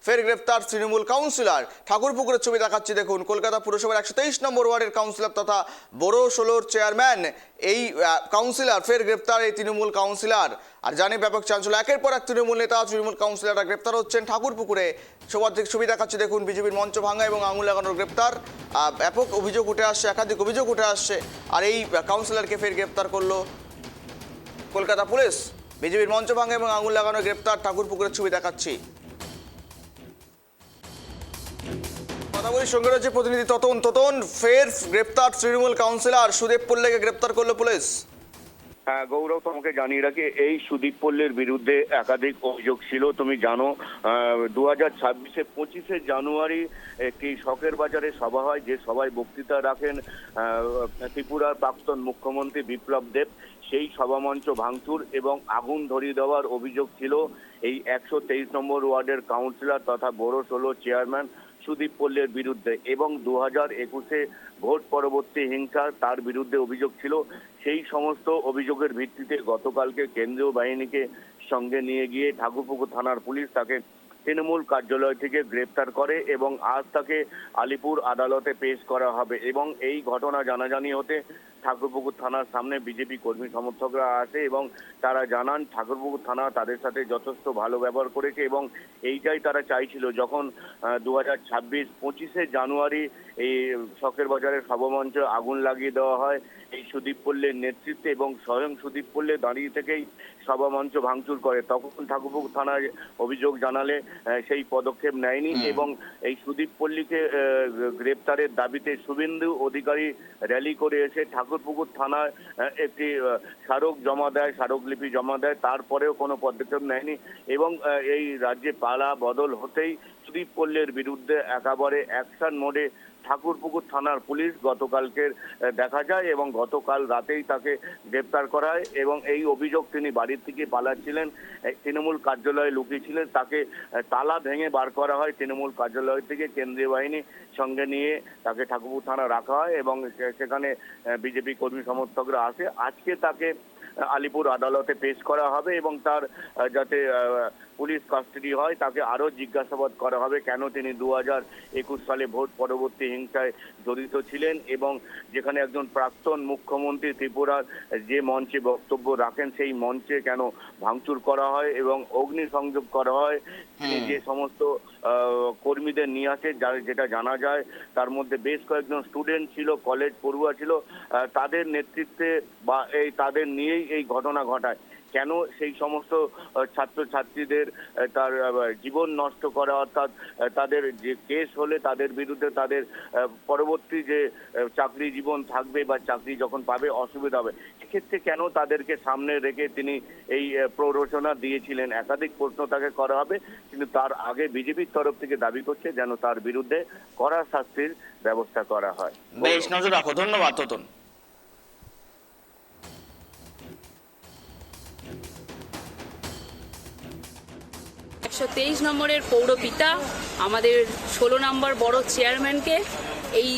ফের গ্রেপ্তার তৃণমূল কাউন্সিলর। ঠাকুরপুকুরের ছবি দেখাচ্ছি দেখুন। কলকাতা পুরসভার 123 নম্বর ওয়ার্ডের কাউন্সিলর তথা বড় ষোলোর চেয়ারম্যান এই কাউন্সিলর ফের গ্রেপ্তার এই তৃণমূল কাউন্সিলর। আর জানি ব্যাপক চাঞ্চল্য, একের পর এক তৃণমূল নেতা তৃণমূল কাউন্সিলররা গ্রেপ্তার হচ্ছেন ঠাকুরপুকুরে। সবার দিক ছবি দেখাচ্ছি দেখুন। বিজেপির মঞ্চ ভাঙা এবং আঙুল লাগানোর গ্রেপ্তার, ব্যাপক অভিযোগ উঠে আসছে, একাধিক অভিযোগ উঠে আসছে। আর এই কাউন্সিলরকে ফের গ্রেপ্তার করলো কলকাতা পুলিশ। বিজেপির মঞ্চ ভাঙা এবং আঙুল লাগানোর গ্রেপ্তার। ঠাকুরপুকুরের ছবি দেখাচ্ছি। কথা বলি, সঙ্গে রয়েছে প্রতিনিধি ততন। ততন, ফের গ্রেপ্তার তৃণমূল কাউন্সিলর সুদীপ পল্লেকে গ্রেপ্তার করলো পুলিশ। হ্যাঁ গৌরব, তোমাকে জানিয়ে রাখি এই সুদীপ পল্লের বিরুদ্ধে একাধিক অভিযোগ ছিল। তুমি জানো 2026-25 জানুয়ারি একটি শখের বাজারে সভা হয়, যে সভায় বক্তৃতা রাখেন ত্রিপুরার প্রাক্তন মুখ্যমন্ত্রী বিপ্লব দেব। সেই সভামঞ্চ ভাঙচুর এবং আগুন ধরিয়ে দেওয়ার অভিযোগ ছিল এই 123 নম্বর ওয়ার্ডের কাউন্সিলর তথা বড় ষোলো চেয়ারম্যান সুদীপ পল্লের বিরুদ্ধে। এবং 2021-এ ভোট পরবর্তী হিংসা তার বিরুদ্ধে অভিযোগ ছিল। সেই সমস্ত অভিযোগের ভিত্তিতে গতকালকে কেন্দ্রীয় বাহিনীকে সঙ্গে নিয়ে গিয়ে ঠাকুরপুকুর থানার পুলিশ তাকে তৃণমূল কার্যালয় থেকে গ্রেপ্তার করে এবং আজ তাকে আলিপুর আদালতে পেশ করা হবে। এবং এই ঘটনা জানাজানি হতে ঠাকুরপুকুর থানার সামনে বিজেপি কর্মী সমর্থকরা আসে এবং তারা জানান ঠাকুরপুকুর থানা তাদের সাথে যথেষ্ট ভালো ব্যবহার করেছে এবং এইটাই তারা চাইছিল। যখন 2026-25 জানুয়ারি এই শখের বাজারের সভামঞ্চে আগুন লাগিয়ে দেওয়া হয় এই সুদীপ পল্লের নেতৃত্বে এবং স্বয়ং সুদীপ পল্লে দাঁড়িয়ে থেকেই সভামঞ্চ ভাঙচুর করে, তখন ঠাকুরপুকুর থানায় অভিযোগ জানালে সেই পদক্ষেপ নেয়নি এবং এই সুদীপ পল্লীকে গ্রেপ্তারের দাবিতে শুভেন্দু অধিকারী র্যালি করে এসে ঠাকুরপুকুর থানায় একটি স্মারক জমা দেয়, স্মারকলিপি জমা দেয়। তারপরেও কোনো পদক্ষেপ নেয়নি এবং এই রাজ্যে পালা বদল হতেই সুদীপ পল্লের বিরুদ্ধে একেবারে অ্যাকশন মোডে ঠাকুরপুকুর থানার পুলিশ গতকালকে দেখা যায় এবং গতকাল রাতেই তাকে গ্রেপ্তার করা হয়। এবং এই অভিযোগ তিনি বাড়ির থেকে পালাচ্ছিলেন, তৃণমূল কার্যালয়ে লুকিয়েছিলেন, তাকে তালা ভেঙে বার করা হয় তৃণমূল কার্যালয় থেকে। কেন্দ্রীয় বাহিনী সঙ্গে নিয়ে তাকে ঠাকুরপুকুর থানা রাখা হয় এবং সেখানে বিজেপি কর্মী সমর্থকরা আসে। আজকে তাকে আলিপুর আদালতে পেশ করা হবে এবং তার যাতে পুলিশ কাস্টাডি হয়, তাকে আরো জিজ্ঞাসাবাদ করা হবে কেন তিনি 2021 সালে ভোট পরবর্তী হিংসায় জড়িত ছিলেন এবং যেখানে একজন প্রাক্তন মুখ্যমন্ত্রী ত্রিপুরার যে মঞ্চে বক্তব্য রাখেন সেই মঞ্চে কেন ভাঙচুর করা হয় এবং অগ্নিসংযোগ করা হয়। তিনি যে সমস্ত কর্মীদের নিয়ে আসে যেটা জানা যায় তার মধ্যে বেশ কয়েকজন স্টুডেন্ট ছিল, কলেজ পড়ুয়া ছিল, তাদের নেতৃত্বে বা তাদের নিয়েই এই ঘটনা ঘটায়। কেন সেই সমস্ত ছাত্রছাত্রীদের তার জীবন নষ্ট করা, অর্থাৎ তাদের যে কেস হলে তাদের বিরুদ্ধে তাদের পরবর্তী যে চাকরি জীবন থাকবে বা চাকরি যখন পাবে অসুবিধা হবে, সেক্ষেত্রে কেন তাদেরকে সামনে রেখে তিনি এই প্ররোচনা দিয়েছিলেন, একাধিক প্রশ্ন তাকে করা হবে। কিন্তু তার আগে বিজেপির তরফ থেকে দাবি করছে যেন তার বিরুদ্ধে কড়া শাস্তির ব্যবস্থা করা হয়। বেশ, নজর রাখো। ধন্যবাদ ততন। 123 নম্বরের পৌরপিতা আমাদের 16 নম্বর বড় চেয়ারম্যানকে এই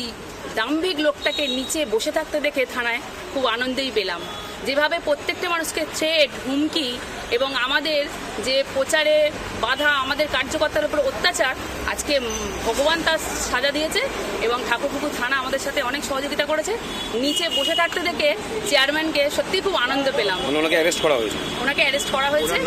দাম্ভিক লোকটাকে নিচে বসে থাকতে দেখে থানায় খুব আনন্দই পেলাম। যেভাবে প্রত্যেকটা মানুষকে থ্রেট, হুমকি এবং আমাদের যে প্রচারে বাধা, আমাদের কার্যকর্তার উপর অত্যাচার, আজকে ভগবান তার সাজা দিয়েছে এবং ঠাকুরপুকুর থানা আমাদের সাথে অনেক সহযোগিতা করেছে। নিচে বসে থাকতে দেখে চেয়ারম্যানকে সত্যিই খুব আনন্দ পেলাম। ওনাকে অ্যারেস্ট করা হয়েছে। ওনাকে অ্যারেস্ট করা হয়েছে।